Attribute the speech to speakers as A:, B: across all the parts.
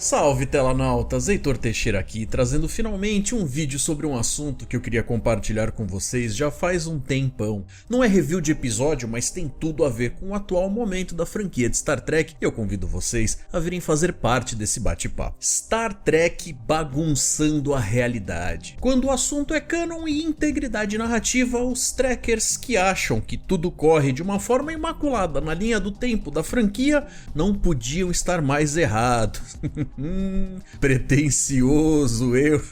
A: Salve telanautas, Heitor Teixeira aqui, trazendo finalmente um vídeo sobre um assunto que eu queria compartilhar com vocês já faz um tempão. Não é review de episódio, mas tem tudo a ver com o atual momento da franquia de Star Trek e eu convido vocês a virem fazer parte desse bate-papo. Star Trek bagunçando a realidade. Quando o assunto é canon e integridade narrativa, os trekkers que acham que tudo corre de uma forma imaculada na linha do tempo da franquia não podiam estar mais errados. Pretencioso eu.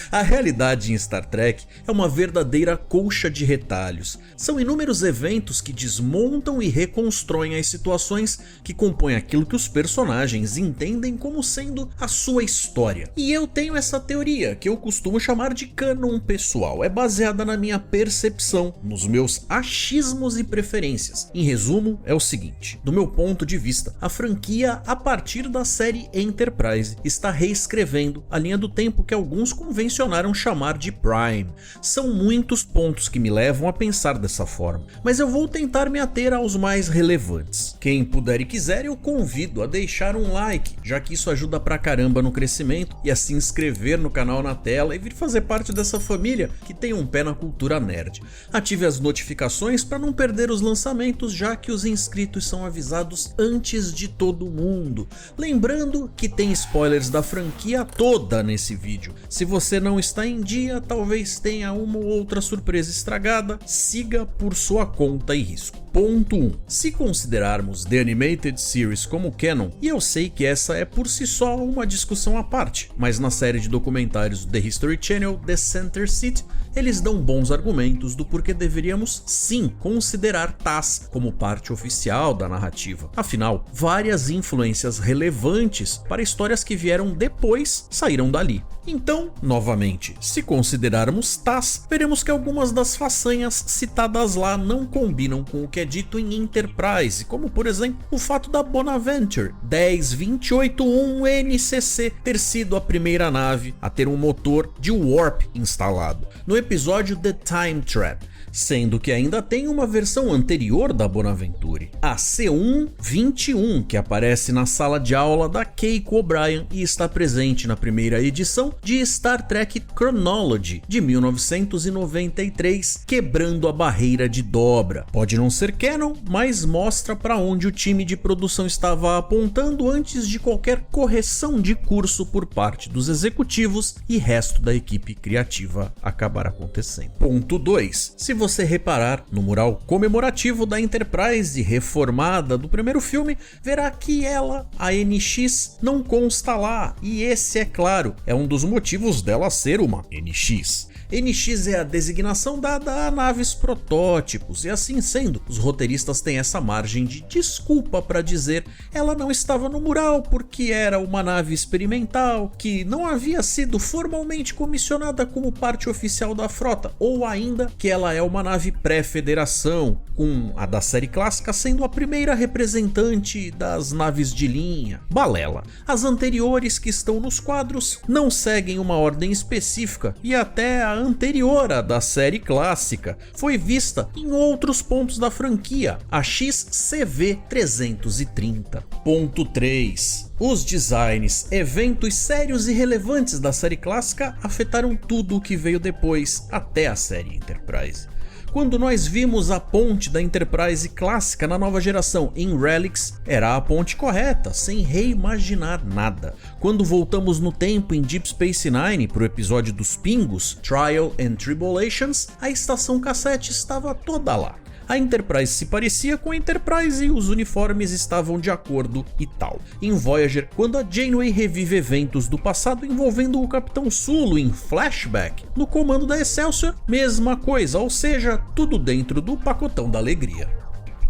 A: A realidade em Star Trek é uma verdadeira colcha de retalhos. São inúmeros eventos que desmontam e reconstroem as situações que compõem aquilo que os personagens entendem como sendo a sua história. E eu tenho essa teoria, que eu costumo chamar de cânon pessoal. É baseada na minha percepção, nos meus achismos e preferências. Em resumo, é o seguinte: do meu ponto de vista, a franquia, a partir da série Enterprise, está reescrevendo a linha do tempo que alguns convencionaram chamar de Prime. São muitos pontos que me levam a pensar dessa forma, mas eu vou tentar me ater aos mais relevantes. Quem puder e quiser, eu convido a deixar um like, já que isso ajuda pra caramba no crescimento, e a se inscrever no canal na tela e vir fazer parte dessa família que tem um pé na cultura nerd. Ative as notificações para não perder os lançamentos, já que os inscritos são avisados antes de todo mundo. Lembrando que tem spoilers da franquia toda nesse vídeo. Se você não está em dia, talvez tenha uma ou outra surpresa estragada, siga por sua conta e risco. Ponto 1. Se considerarmos The Animated Series como canon, e eu sei que essa é por si só uma discussão à parte, mas na série de documentários do The History Channel, The Center Seat, eles dão bons argumentos do porquê deveríamos sim considerar TAS como parte oficial da narrativa. Afinal, várias influências relevantes para histórias que vieram depois saíram dali. Então, novamente, se considerarmos TAS, veremos que algumas das façanhas citadas lá não combinam com o que é dito em Enterprise, como por exemplo o fato da Bonaventure 10281NCC ter sido a primeira nave a ter um motor de warp instalado, no episódio The Time Trap, sendo que ainda tem uma versão anterior da Bonaventure, a C121, que aparece na sala de aula da Keiko O'Brien e está presente na primeira edição de Star Trek Chronology de 1993, quebrando a barreira de dobra. Pode não ser canon, mas mostra para onde o time de produção estava apontando antes de qualquer correção de curso por parte dos executivos e resto da equipe criativa acabar acontecendo. Ponto 2. Se você reparar no mural comemorativo da Enterprise reformada do primeiro filme, verá que ela, a NX, não consta lá, e esse, é claro, é um dos motivos dela ser uma NX. NX é a designação dada a naves protótipos, e assim sendo, os roteiristas têm essa margem de desculpa para dizer ela não estava no mural porque era uma nave experimental, que não havia sido formalmente comissionada como parte oficial da frota, ou ainda que ela é uma nave pré-federação, com a da série clássica sendo a primeira representante das naves de linha. Balela. As anteriores que estão nos quadros não seguem uma ordem específica, e até a anterior à da série clássica foi vista em outros pontos da franquia, a XCV-330. Ponto 3. Os designs, eventos sérios e relevantes da série clássica afetaram tudo o que veio depois, até a série Enterprise. Quando nós vimos a ponte da Enterprise clássica na nova geração em Relics, era a ponte correta, sem reimaginar nada. Quando voltamos no tempo em Deep Space Nine para o episódio dos Pingos, Trial and Tribulations, a estação cassete estava toda lá. A Enterprise se parecia com a Enterprise e os uniformes estavam de acordo e tal. Em Voyager, quando a Janeway revive eventos do passado envolvendo o Capitão Sulu em flashback, no comando da Excelsior, mesma coisa, ou seja, tudo dentro do pacotão da alegria.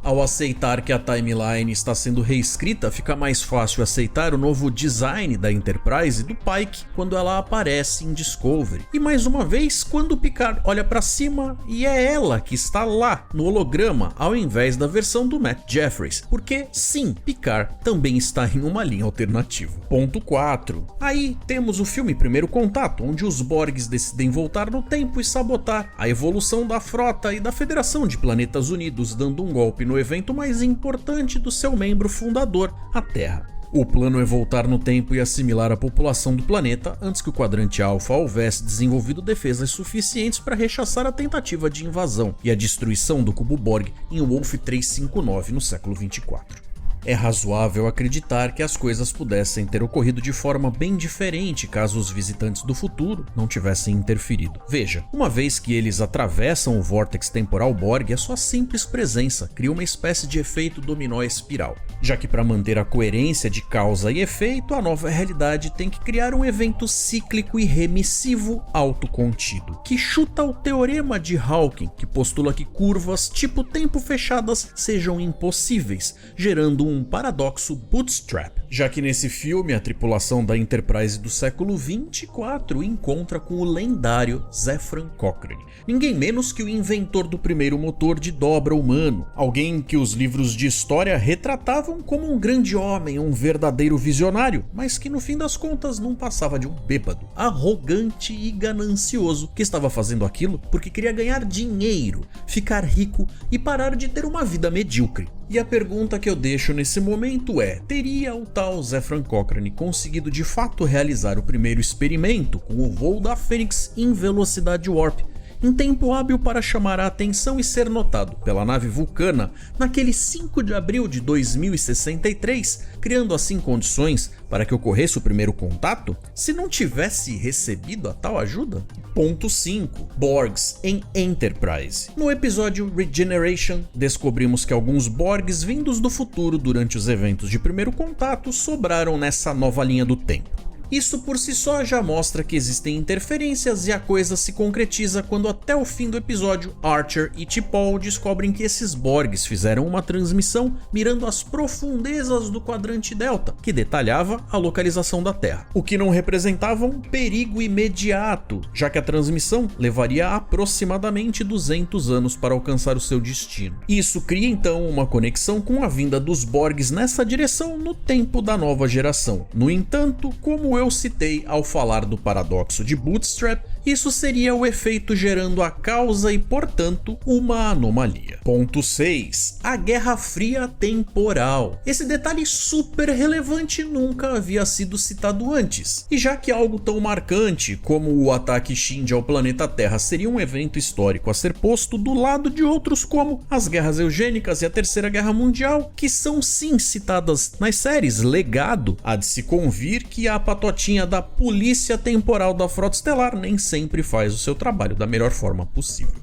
A: Ao aceitar que a timeline está sendo reescrita, fica mais fácil aceitar o novo design da Enterprise do Pike quando ela aparece em Discovery. E mais uma vez, quando Picard olha para cima e é ela que está lá no holograma, ao invés da versão do Matt Jefferies, porque sim, Picard também está em uma linha alternativa. Ponto 4. Aí temos o filme Primeiro Contato, onde os Borgs decidem voltar no tempo e sabotar a evolução da frota e da Federação de Planetas Unidos, dando um golpe no evento mais importante do seu membro fundador, a Terra. O plano é voltar no tempo e assimilar a população do planeta antes que o Quadrante Alpha houvesse desenvolvido defesas suficientes para rechaçar a tentativa de invasão e a destruição do Cubo Borg em Wolf 359 no século 24. É razoável acreditar que as coisas pudessem ter ocorrido de forma bem diferente caso os visitantes do futuro não tivessem interferido. Veja, uma vez que eles atravessam o vórtex temporal Borg, a sua simples presença cria uma espécie de efeito dominó espiral, já que para manter a coerência de causa e efeito, a nova realidade tem que criar um evento cíclico e remissivo autocontido, que chuta o teorema de Hawking, que postula que curvas tipo tempo fechadas sejam impossíveis, gerando um paradoxo bootstrap, já que nesse filme a tripulação da Enterprise do século 24 encontra com o lendário Zefram Cochrane, ninguém menos que o inventor do primeiro motor de dobra humano, alguém que os livros de história retratavam como um grande homem, um verdadeiro visionário, mas que no fim das contas não passava de um bêbado, arrogante e ganancioso, que estava fazendo aquilo porque queria ganhar dinheiro, ficar rico e parar de ter uma vida medíocre. E a pergunta que eu deixo nesse momento é: teria o tal Zefram Cochrane conseguido de fato realizar o primeiro experimento com o voo da Fênix em velocidade warp, em tempo hábil para chamar a atenção e ser notado pela nave Vulcana naquele 5 de abril de 2063, criando assim condições para que ocorresse o primeiro contato, se não tivesse recebido a tal ajuda? Ponto 5. Borgs em Enterprise. No episódio Regeneration, descobrimos que alguns Borgs vindos do futuro durante os eventos de primeiro contato sobraram nessa nova linha do tempo. Isso por si só já mostra que existem interferências e a coisa se concretiza quando até o fim do episódio Archer e T'Pol descobrem que esses Borgs fizeram uma transmissão mirando as profundezas do quadrante Delta, que detalhava a localização da Terra, o que não representava um perigo imediato, já que a transmissão levaria aproximadamente 200 anos para alcançar o seu destino. Isso cria então uma conexão com a vinda dos Borgs nessa direção no tempo da nova geração. No entanto, como eu citei ao falar do paradoxo de Bootstrap, isso seria o efeito gerando a causa e, portanto, uma anomalia. Ponto 6. A Guerra Fria temporal. Esse detalhe super relevante nunca havia sido citado antes, e já que algo tão marcante como o ataque Shinji ao planeta Terra seria um evento histórico a ser posto do lado de outros como as guerras eugênicas e a Terceira Guerra Mundial, que são sim citadas nas séries Legado, há de se convir que a patotinha da polícia temporal da Frota Estelar nem sempre faz o seu trabalho da melhor forma possível.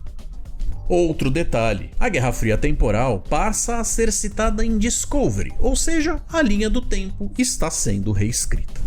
A: Outro detalhe, a Guerra Fria temporal passa a ser citada em Discovery, ou seja, a linha do tempo está sendo reescrita.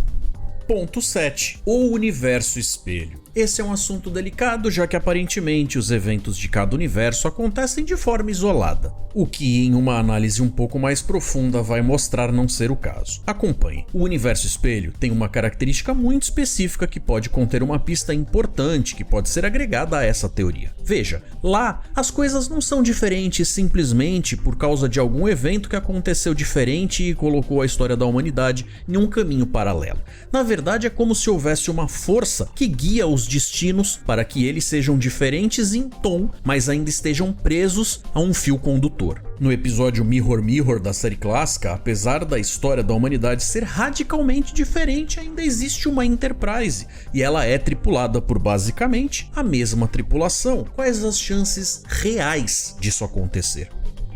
A: Ponto 7. O universo espelho. Esse é um assunto delicado, já que aparentemente os eventos de cada universo acontecem de forma isolada, o que em uma análise um pouco mais profunda vai mostrar não ser o caso. Acompanhe. O universo espelho tem uma característica muito específica que pode conter uma pista importante que pode ser agregada a essa teoria. Veja, lá as coisas não são diferentes simplesmente por causa de algum evento que aconteceu diferente e colocou a história da humanidade em um caminho paralelo. Na verdade, é como se houvesse uma força que guia os destinos para que eles sejam diferentes em tom, mas ainda estejam presos a um fio condutor. No episódio Mirror Mirror da série clássica, apesar da história da humanidade ser radicalmente diferente, ainda existe uma Enterprise, e ela é tripulada por basicamente a mesma tripulação. Quais as chances reais disso acontecer?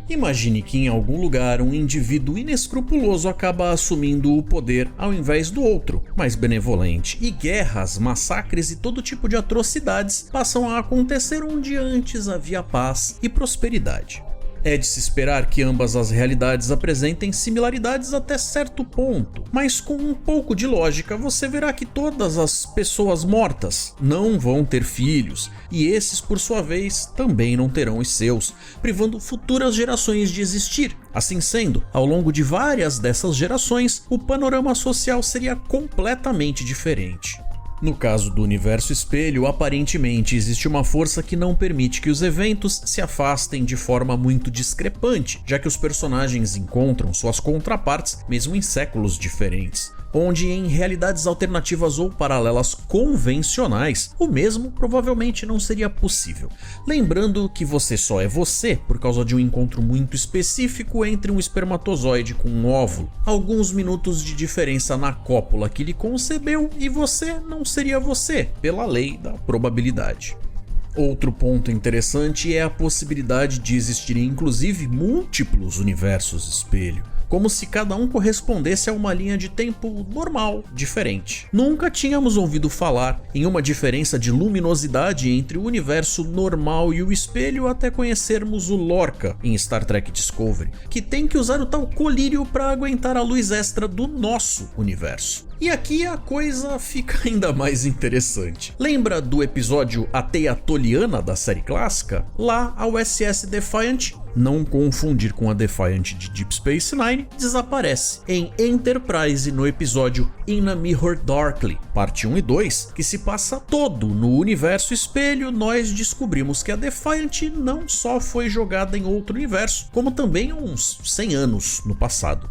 A: Imagine que em algum lugar um indivíduo inescrupuloso acaba assumindo o poder ao invés do outro, mais benevolente, e guerras, massacres e todo tipo de atrocidades passam a acontecer onde antes havia paz e prosperidade. É de se esperar que ambas as realidades apresentem similaridades até certo ponto, mas com um pouco de lógica você verá que todas as pessoas mortas não vão ter filhos, e esses por sua vez também não terão os seus, privando futuras gerações de existir. Assim sendo, ao longo de várias dessas gerações, o panorama social seria completamente diferente. No caso do universo espelho, aparentemente existe uma força que não permite que os eventos se afastem de forma muito discrepante, já que os personagens encontram suas contrapartes mesmo em séculos diferentes. onde em realidades alternativas ou paralelas convencionais, o mesmo provavelmente não seria possível. Lembrando que você só é você por causa de um encontro muito específico entre um espermatozoide com um óvulo. Alguns minutos de diferença na cópula que lhe concebeu e você não seria você, pela lei da probabilidade. Outro ponto interessante é a possibilidade de existirem inclusive múltiplos universos espelho, como se cada um correspondesse a uma linha de tempo normal, diferente. Nunca tínhamos ouvido falar em uma diferença de luminosidade entre o universo normal e o espelho até conhecermos o Lorca em Star Trek Discovery, que tem que usar o tal colírio para aguentar a luz extra do nosso universo. E aqui a coisa fica ainda mais interessante. Lembra do episódio A Teia Toliana da série clássica? Lá a USS Defiant, não confundir com a Defiant de Deep Space Nine, desaparece em Enterprise no episódio In a Mirror Darkly, parte 1 e 2, que se passa todo no universo espelho. Nós descobrimos que a Defiant não só foi jogada em outro universo, como também uns 100 anos no passado.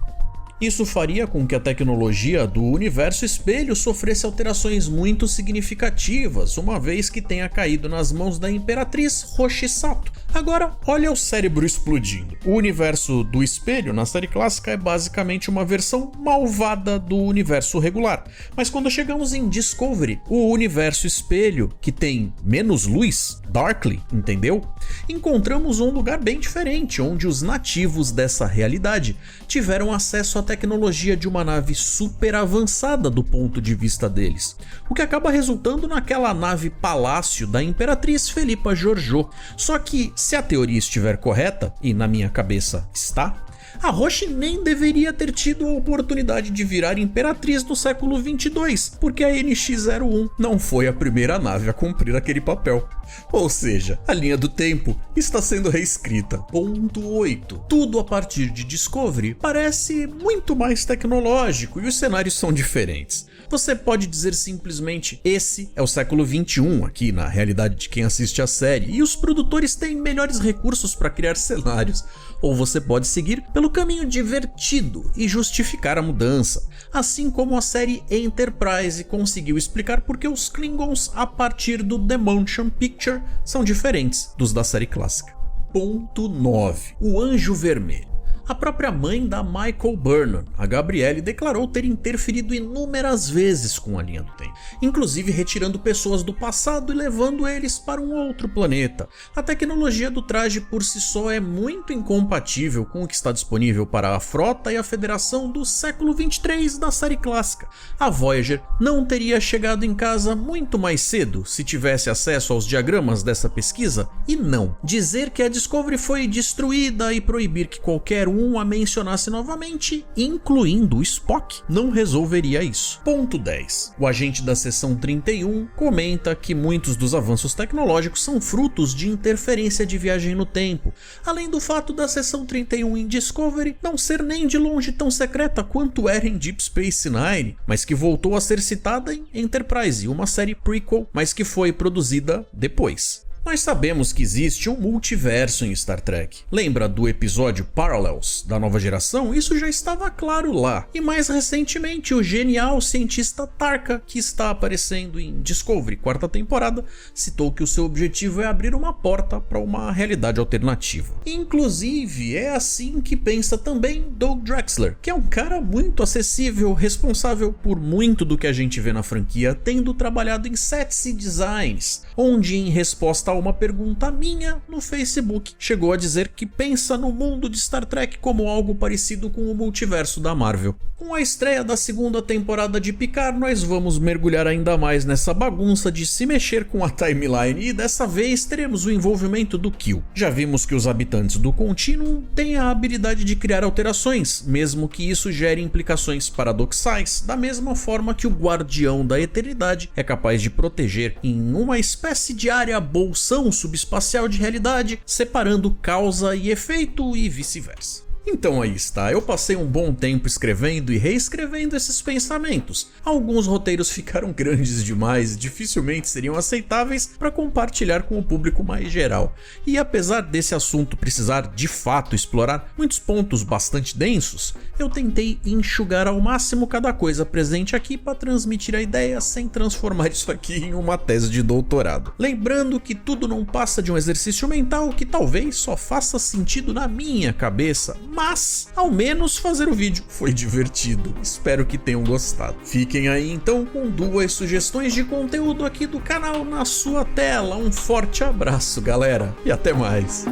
A: Isso faria com que a tecnologia do universo espelho sofresse alterações muito significativas, uma vez que tenha caído nas mãos da Imperatriz Roshi Sato. Agora, olha o cérebro explodindo. O universo do espelho na série clássica é basicamente uma versão malvada do universo regular. Mas quando chegamos em Discovery, o universo espelho, que tem menos luz, Darkly, entendeu? Encontramos um lugar bem diferente, onde os nativos dessa realidade tiveram acesso à tecnologia de uma nave super avançada do ponto de vista deles, o que acaba resultando naquela nave palácio da Imperatriz Felipa Georgiou. Só que, se a teoria estiver correta, e na minha cabeça está, a Roshi nem deveria ter tido a oportunidade de virar Imperatriz no século 22, porque a NX-01 não foi a primeira nave a cumprir aquele papel. Ou seja, a linha do tempo está sendo reescrita. Ponto 8. Tudo a partir de Discovery parece muito mais tecnológico e os cenários são diferentes. Você pode dizer simplesmente: esse é o século 21 aqui na realidade de quem assiste a série, e os produtores têm melhores recursos para criar cenários. Ou você pode seguir pelo caminho divertido e justificar a mudança, assim como a série Enterprise conseguiu explicar porque os Klingons a partir do The Motion Picture são diferentes dos da série clássica. Ponto 9. O Anjo Vermelho. A própria mãe da Michael Burnham, a Gabrielle, declarou ter interferido inúmeras vezes com a linha do tempo, inclusive retirando pessoas do passado e levando eles para um outro planeta. A tecnologia do traje por si só é muito incompatível com o que está disponível para a frota e a Federação do século 23 da série clássica. A Voyager não teria chegado em casa muito mais cedo se tivesse acesso aos diagramas dessa pesquisa? E não. Dizer que a Discovery foi destruída e proibir que qualquer um a mencionasse novamente, incluindo o Spock, não resolveria isso. Ponto 10. O agente da seção 31 comenta que muitos dos avanços tecnológicos são frutos de interferência de viagem no tempo, além do fato da seção 31 em Discovery não ser nem de longe tão secreta quanto era em Deep Space Nine, mas que voltou a ser citada em Enterprise, uma série prequel, mas que foi produzida depois. Nós sabemos que existe um multiverso em Star Trek. Lembra do episódio Parallels da nova geração? Isso já estava claro lá. E mais recentemente, o genial cientista Tarka, que está aparecendo em Discovery, quarta temporada, citou que o seu objetivo é abrir uma porta para uma realidade alternativa. Inclusive, é assim que pensa também Doug Drexler, que é um cara muito acessível, responsável por muito do que a gente vê na franquia, tendo trabalhado em sets e designs, onde em resposta a uma pergunta minha no Facebook, chegou a dizer que pensa no mundo de Star Trek como algo parecido com o multiverso da Marvel. Com a estreia da segunda temporada de Picard, nós vamos mergulhar ainda mais nessa bagunça de se mexer com a timeline, e dessa vez teremos o envolvimento do Q. Já vimos que os habitantes do Continuum têm a habilidade de criar alterações, mesmo que isso gere implicações paradoxais, da mesma forma que o Guardião da Eternidade é capaz de proteger em uma espécie de área bolsão subespacial de realidade, separando causa e efeito e vice-versa. Então aí está, eu passei um bom tempo escrevendo e reescrevendo esses pensamentos. Alguns roteiros ficaram grandes demais e dificilmente seriam aceitáveis para compartilhar com o público mais geral. E apesar desse assunto precisar de fato explorar muitos pontos bastante densos, eu tentei enxugar ao máximo cada coisa presente aqui para transmitir a ideia sem transformar isso aqui em uma tese de doutorado. Lembrando que tudo não passa de um exercício mental que talvez só faça sentido na minha cabeça, mas ao menos fazer o vídeo foi divertido. Espero que tenham gostado. Fiquem aí então com 2 sugestões de conteúdo aqui do canal na sua tela. Um forte abraço, galera, e até mais.